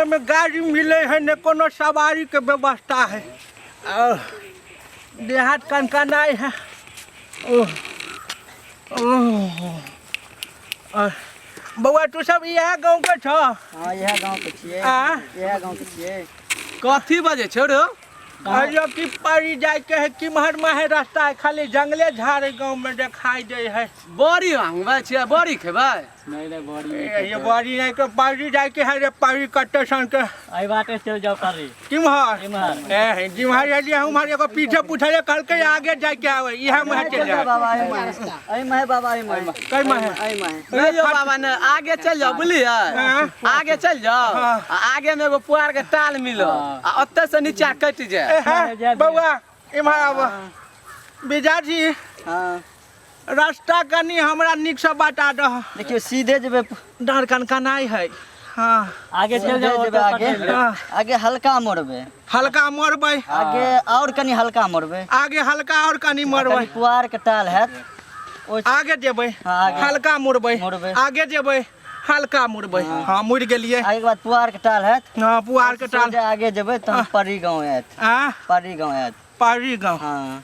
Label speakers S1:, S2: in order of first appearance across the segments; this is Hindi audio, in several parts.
S1: गाँव में गाड़ी मिले है न कोनो सवारी के व्यवस्था है। देहात कनकनाई है। बउआ तू सब यह गाँव के छ?
S2: हाँ यह गाँव के छिए। यह गाँव के छिए।
S3: कथी बजे छो रे?
S1: अरे की पड़ी जाए के है कि महर में रास्ता है, खाली जंगले झाड़ गाँव में दिखाई दे है।
S3: बड़ी मांगबा छिए, बड़ी खेबै?
S2: नहीं रे बड़ी
S1: ये बड़ी नहीं तो पड़ी जाए के है रे, पड़ी कट्टे सन के
S2: आई बाटे चल जाओ परी।
S1: किमहर
S2: इमहर
S1: ए जिमहर एलिए हमारे को पीछे पूछले कल के आगे जाए के आवे इहा में चल जाए
S2: बाबा आई मैं बाबा आई मैं
S1: कई में
S2: आई मैं
S3: नहीं यो बाबा ने आगे चल जाओ बुलिए। आगे चल जाओ, आगे में एगो पुआर के टाल मिलो, आ ओते से नीचा कट जाए।
S1: बउआ इमहर आव बिजाजी।
S2: हां
S1: रास्ता कनी हमरा निक से बता दह।
S2: देखियो सीधे जेबे
S1: डर कनकनाई है। हां
S2: आगे चल जाओ आगे आगे हल्का मोड़बे।
S1: हल्का मोड़बै
S2: आगे और कनी हल्का मोड़बे।
S1: आगे हल्का और कनी मोड़बै।
S2: पुआर के टाल है
S1: आगे जेबै हल्का मोड़बै। आगे जेबै हल्का मुड़बै। हां मुड़ गेलिए।
S2: आगे के बाद पुआर के टाल है।
S1: हां पुआर के टाल
S2: आगे जेबे त परी गांव है। परी गांव है।
S1: परी गांव
S2: हां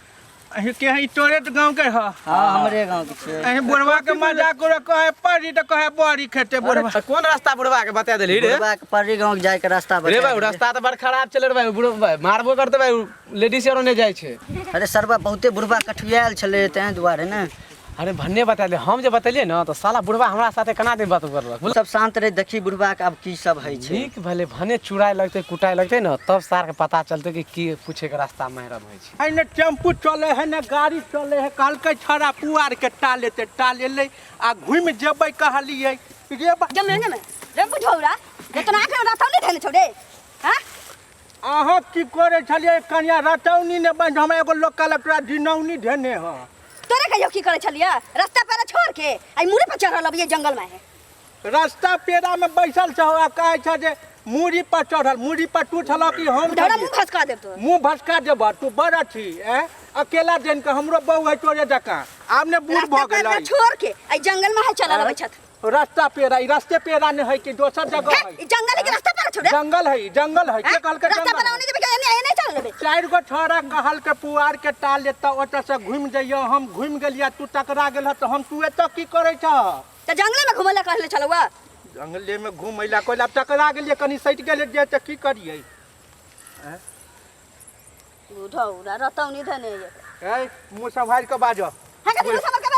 S1: अही के ही तोरे गांव के ह?
S2: हां हमरे गांव के छे।
S1: अही बुढ़वा के मजाक करे कहे परी त कहे बड़ी खेते बुढ़वा।
S3: कौन रास्ता बुढ़वा के बता देली रे?
S2: बुढ़वा के परी गांव जाय के रास्ता बता।
S3: रे भाई रास्ता तो बड़ खराब चले रे भाई, बुढ़वा मारबो करते भाई, लेडीज और ने जाय छे।
S2: अरे सरबा बहुते बुढ़वा कठुआल छले तै दुआरे न।
S3: अरे भन्ने बता दे, हम जे बतेलिए न तो साला बुढ़वा हमरा साथे कना दिन बात करलक।
S2: सब शांत रहे, देखी बुढ़वा के अब की सब है छे।
S3: ठीक भले भने चुराए लगते कुटाए लगते न, तब सार के पता चलते कि की पूछे के रास्ता महरम है छे।
S1: है न टेम्पू चले है न गाड़ी चले है, काल के छड़ा पुआर के टालेते टालेले आ घुम जेबै कहलिए रे
S4: जमेने में रे बुझौरा जेतना आके रतौनी धने छोड़े। हां
S1: अहाँ की करे छलिए कन्या रतौनी ने बंद हम एगो लोग कलेक्टर दिनौनी धने ह।
S4: तोरे कहियो की करे छलिया? रास्ता पर छोड़ के आई मुड़ी पर चढ़ल अब ये जंगल में है।
S1: रास्ता पेड़ा में बैसल छ आ कहे छ जे मुड़ी पर चढ़ल, मुड़ी पर तू छल कि हम
S4: धड़ा मुंह खसका देब तो।
S1: मुंह भसका देब तू बड़ छी ए अकेला दिन के हमरो बहू है तोरे जका आमने बूढ़ भ गेलै।
S4: छोड़ के आई जंगल में है चलल अबै छत।
S1: रास्ता पेड़ा ई रास्ते पेड़ा ने है कि दोसर जगह है?
S4: जंगल के रास्ता पर छोड़े।
S1: जंगल है के कहल के
S4: रास्ता पर आउने जेबे नहीं चल लेबे।
S1: चार गो छोरा कहल के पुआर के टाल लेता ओटा से घुम जइयो, हम घुम गेलिया तू टकरा गेल त हम तू एत की करे छ?
S4: त जंगल में घुमला कहले चलवा।
S1: जंगले में घुमैला कोइला टकरा गेलिए कनी सट गेल जे त की करिए?
S4: बुढ़ौरा रतौनी धने
S1: ए मुंह संभाल के बाजो।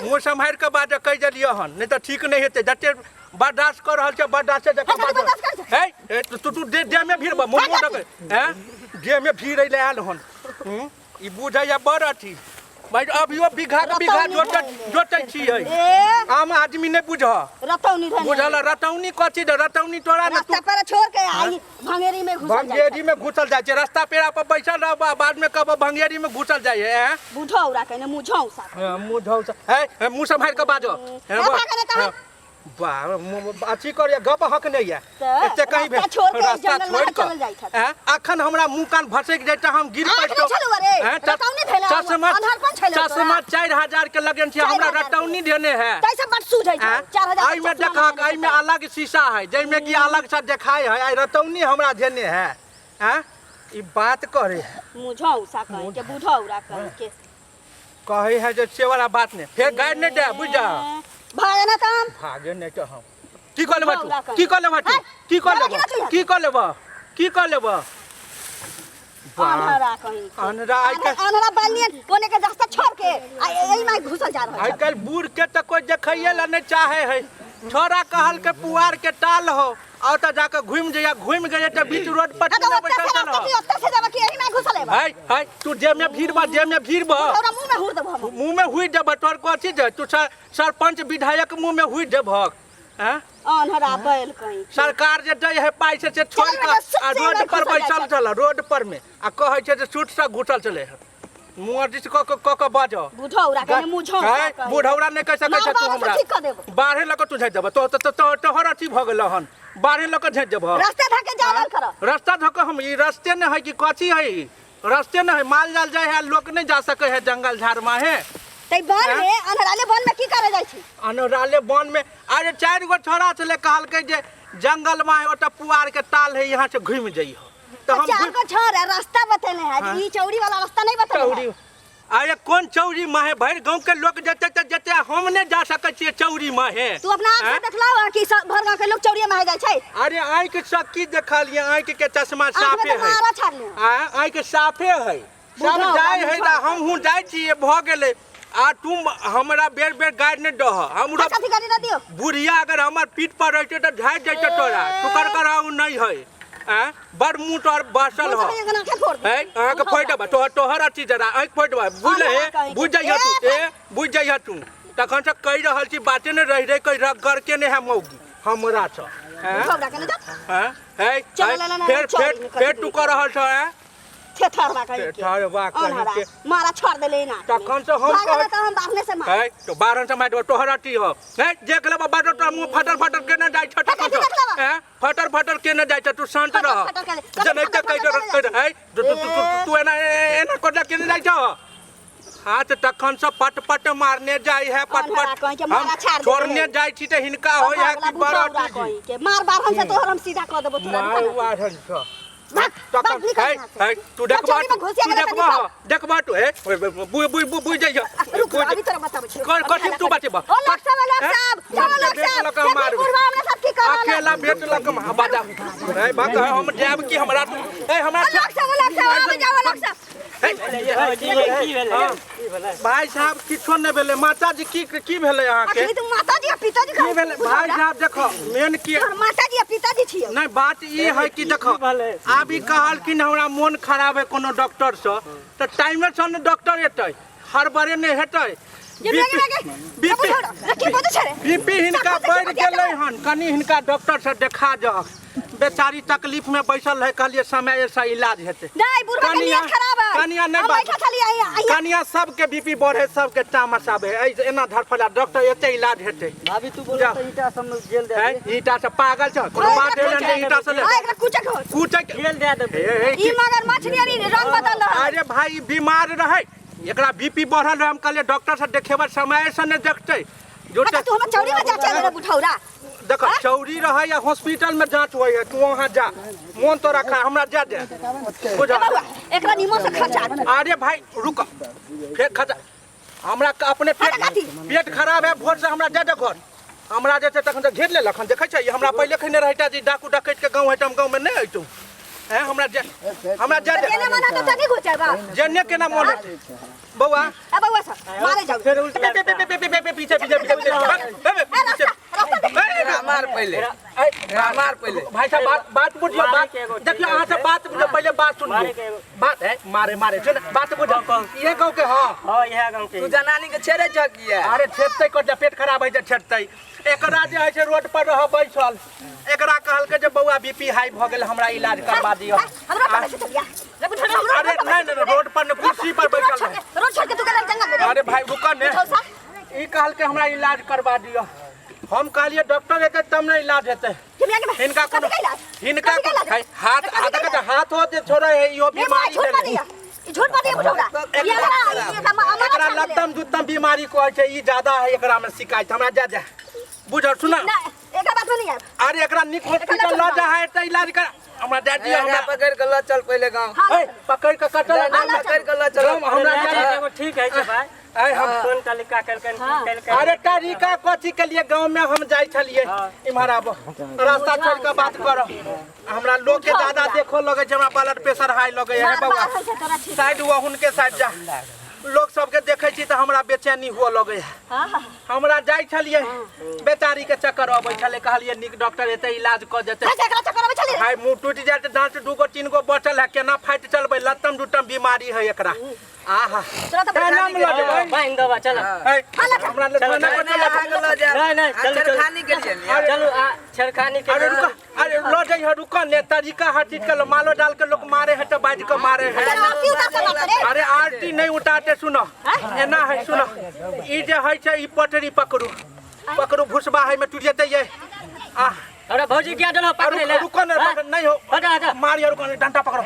S1: मुंह संभाल के बाजो कह देलिए हन, नहीं तो ठीक नहीं हेते। जते बर्दाश्त कर रहल छ बर्दाश्त से जका बाजो। ए तू दे में भीड़ मुंह डक हैं जे में भीड़ ले आल हन। ई बुझाया बड़ अथी भाई अभियो बीघा के बीघा जोतै छी है। आम आदमी नहीं बुझ
S4: रतौनी धने
S1: बुझल रतौनी कथी दे रतौनी तोरा न तू
S4: रास्ता पर छोड़ के आई भंगेरी में घुसल जाय।
S1: भंगेरी में घुसल जाय छै, रास्ता पेड़ा पर बैठल रह बाद में कब भंगेरी में घुसल जाय है।
S4: बुढ़ौरा कहने मुंह झौसा।
S1: मुंह झौसा है मुंह संभाल के बाजो। वाह अच्छी कर गप हक नहीं है एते कहीं भी रास्ता छोड़ के अखन हमरा मुंह कान भसक जाय त हम गिर पड़तो। चश्मा 4000 के लगन छै हमरा रतौनी देने है।
S4: तैसे बट सूझै छै 4000।
S1: आई में देखा आई में अलग शीशा है जै में कि अलग से देखाय है। आई रतौनी हमरा देने है। हैं ई बात करे
S4: मुंह झौसा कह के बुढ़ौरा कह के
S1: कहे है जे से वाला बात ने फिर गाड़ नहीं दे बुझा
S4: भागे ना तम
S1: भागे नहीं तो हम की कर लेबा तू की कर लेबा तू की कर लेबा की कर लेबा की कर लेबा
S4: अनहरा कहीं
S1: अनहरा आई के
S4: अनहरा बनियन कोने के रास्ता छोड़ के एही में घुसल जा रहल।
S1: आई कल बूढ़ के त कोई देखैये ला नहीं चाहे है। छोरा कहल के पुआर के टाल हो और त जाके घुम जइया घुम गए त बीच रोड पर तू बैठल चल
S4: ओत्ते से जाबा कि एही में घुसल है।
S1: हाय तू जे में भीड़ बा
S4: हमरा मुंह में हुर देबो।
S1: मुंह में हुई देब तोर कोची जे तू सरपंच विधायक मुंह में हुई देबक। हैं
S4: अनहरा बैल कहीं
S1: सरकार जे दे है पाई से छोड़ के रोड पर बैठल चल रोड पर में आ कहे छै जे सूट से घुसल चले है। मुंह दिस क बाजो
S4: बुढ़ौरा कहने मुंह झौसा।
S1: बुढ़ौरा ने कह सकै छै तू हमरा बाहर लक तू झट देब तो तोहर अथी भ गेल हन बाहर लक झट देब।
S4: रास्ता धके जावल कर
S1: रास्ता धक हम ई रास्ते न है कि कथी है रास्ते न है माल जाल जाय है लोग नहीं जा सके है जंगल झाड़ में है।
S4: तै बन में अनहराले बन में की करे जाय छी?
S1: अनहराले बन में अरे 4 गो छोरा चले कहल के जे जंगल में ओटा पुआर के ताल है यहाँ से घूम जाइए तो हम
S4: चार को छोड़ है रास्ता बतेले है ई चौड़ी वाला रास्ता नहीं बतेले
S1: चौड़ी अरे कौन चौड़ी में है भर गांव के लोग जते हम नहीं जा सके छिए चौड़ी में है
S4: तू अपना आँख से देखला कि भर गांव के लोग चौड़िया में जाय छै
S1: अरे आँख के सकी देखा लिए आँख के चश्मा साफे है
S4: मारा छाड़ ले
S1: आँख साफे है सब जाय है ना हम हूं जाय छिए भ गेले आ तुम हमरा बेर बेर गाड़ी नहीं दह हमरा
S4: साथी गाड़ी ना दियो
S1: बुढ़िया अगर हमार पीठ पर रहते तो झाड़ जाते तोरा तू कर कराऊ नहीं है बड़ मुंह और बसल हो आँख फोड़ देबा तोहर अथी जरा आँख फोड़ देबा बुझ जाइए तू बुझ जाइए तू तखन से कही रहल छी बाते ने रह कही रगड़ के नहीं है मौगी हमरा छ फिर तू कर रहल छ
S4: थेथरवा कहि मारा छोड़ देले ना
S1: तखन से हम
S4: कह हम बाहने से मार
S1: तो बारन से मार तोहर अथी हो देख लेबा बाटो तो मुंह फटर फटर के न जाय छ तखन से फटर फटर के न जाय छ तू शांत रह जनैते कहि तू एना कोडा के न जाय छ हाथ तखन से पट पट मारने जाय है पट पट हम छोड़ने जाय छी त हिनका हो या कि बड़ा
S4: के मार बारन से तोहर हम सीधा कर देबो तोरा
S1: मार वाहन छ तू देखबा तू बुझ जाइए
S4: अभी तोरा बताबै छी
S1: कथि तू बचबा
S4: ओ लोक सब
S1: अकेला बेट लक बाजा बात हम जाब कि हमरा तू भाई साहब किछो नहीं भेले माता जी की भेले अहाँ के
S4: तू माता जी पिताजी
S1: की भेले भाई साहब देखो मेन की
S4: माता जी पिताजी छियै
S1: नहीं बात ई है कि देखो अभी कहल कि हमरा मन खराब है कोनो डॉक्टर से तो टाइम से न डॉक्टर एतै हर बारे नहीं हेतै बीपी हिनका बढ़ गेलै हन कनी हिनका डॉक्टर से देखा जा बेचारी तकलीफ में बैसल है कहलिए समय ऐसा इलाज हेतै
S4: नहीं बुढ़ा के नियत खराब है
S1: कनिया नहीं बात कनिया सबके बीपी बढ़े सबके तामस आबे एना धड़फड़ा डॉक्टर एते इलाज हेतै
S2: भाभी तू बोल ईटा सब जेल दे
S1: ईटा से पागल छ कोनो बात है ईटा से ले
S4: एकरा कुचक
S2: जेल दे दे
S4: ई मगर मछली रंग बदल रहा
S1: अरे भाई बीमार रहे एकरा बीपी बढ़ल रहे हम कहले डॉक्टर से देखेबा समय से न देखतै जो
S4: तू हम चौड़ी में जा चल बुढ़ौरा
S1: देखो चौड़ी रहे या हॉस्पिटल में जांच होय है तू वहां जा मन तो रखा हमरा जा दे बुझा
S4: एकरा निमो से खर्चा
S1: अरे भाई रुक फिर खर्चा हमरा अपने पेट खराब है भोर से हमरा जा दे घर हमरा जे तखन घेर ले लखन देखे छै हमरा पहले खने रहता जी डाकू डकैत के गांव है हम गांव में नहीं अइतौ है हमरा जा दे
S4: केना मना तो तनी घुचबा
S1: जन्ने केना मन बौआ
S4: ए बौआ सब मारे जाओ
S1: पीछे
S3: मार पहले
S1: भाई साहब बात बुझियो बात देखियो अहाँ से बात बुझियो पहले बात सुनिए बात है मारे सुन बात बुझो ये गांव के हां
S2: यह गांव के
S3: तू जनानी के छेड़े जगिया
S1: अरे छेड़तै कर पेट खराब है जे छेड़तै एकरा जे है से रोड पर रह बैसल एकरा कहल के जे बौआ बीपी हाई भ गेल हमरा इलाज करवा दियो
S4: हमरा पता से चलिया
S1: अरे नहीं रोड पर न कुर्सी पर बैठल है
S4: रोड छोड़ के तू गलत जंगल में
S1: अरे भाई रुक ने ई कहल के हमरा इलाज करवा दियो हम कहलिए डॉक्टर हेतै तब न इलाज हेतै इनका कोनो इनका हाथ हो जे छोड़े है यो बीमारी है
S4: झूठ बात है बुढ़ौरा
S1: एकरा लत्तम जुत्तम बीमारी को छै ई ज्यादा है एकरा में शिकायत हमरा जा बुझ सुना
S4: एकरा बात में नहीं है
S1: अरे एकरा निक हॉस्पिटल ल जा है त इलाज कर हमरा जा दियो हमरा
S3: पकड़ के ल चल पहले गांव
S1: पकड़ के कटल
S3: पकड़ के ल चल
S1: हमरा जा
S2: ठीक है भाई हम फोन तरीका
S1: अरे तरीका कथी के लिए गांव में हम जाय छलिए इमहरा रास्ता छोड़ के बात करो हमरा लोग के ज्यादा देखो लगे छै हमरा ब्लड प्रेशर हाई लगे है बाबा साइड वो हुनके साइड जा लोग सबके देखे छी त हमरा बेचैनी हुआ लगे है हमरा जाय छलिए बेचारी के चक्कर आबै छले कहलिए निक डॉक्टर एते इलाज क देते
S4: चक्कर आबै छले
S1: भाई मुंह टूट जाते दांत दूगो तीन गो बचल है केना फाइट चलबै लत्तम जुत्तम बीमारी है एकरा आहा
S4: तोरा
S1: नाम ल देबै
S2: बाइन दबा चल
S1: हमरा
S3: ल जा
S2: नहीं चल
S3: खानी के लिए
S2: चलो छरखानी के
S1: अरे लो जाइए रुक ने तरीका हर चीज के मालो डाल के लोग मारे है तो बाज के मारे है अरे आरती नहीं उतारते सुनो एना है सुनो ई जे है छै ई पटरी पकड़ू भुसबा है में टूट जेतै ये
S2: अरे भौजी क्या चलो पकड़ ले
S1: रुको नहीं हो
S2: हटा
S1: मारियो रुको डंडा पकड़ो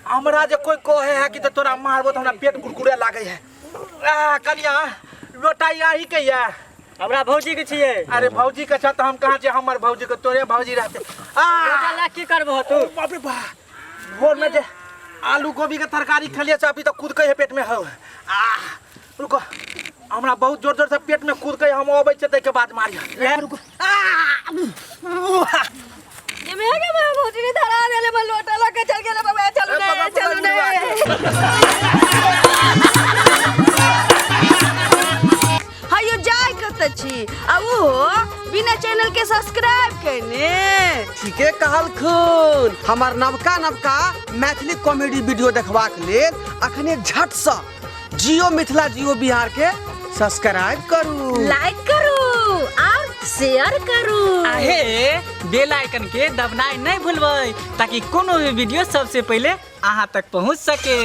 S1: हमरा जे कोई कहे है कि तो तोरा मारबो तो हमरा पेट कुरकुरे लागे है कनिया लोटाई आही के या
S2: हमरा भौजी के छिए।
S1: अरे भौजी के छत हम कहाँ जे हमर भौजी के तोरे भौजी रहते
S2: ला की करबो तू?
S1: बाप रे बा भोर में जे आलू गोभी के तरकारी खलिए से अभी तक कूद के पेट में हो रुको हमरा बहुत जोर जोर से पेट में कूद के हम अबै छै तै के बाद मारिया रुको
S4: ये मैं भौजी ने धरा देले मैं लोटा लगे चल गेले बाबा चलू ने हायो जाय कत छी आ वो बिना चैनल के सब्सक्राइब करने
S3: ठीके कहल खून हमार नवका मैथिली कॉमेडी वीडियो देखबाक लेल अखने झट से जियो मिथिला जियो बिहार के सब्सक्राइब करू,
S4: लाइक करू और शेयर करू।
S2: आहे बेल आइकन के दबनाई नहीं भूलबै ताकि कोनो भी वीडियो सबसे पहले अहाँ तक पहुंच सके।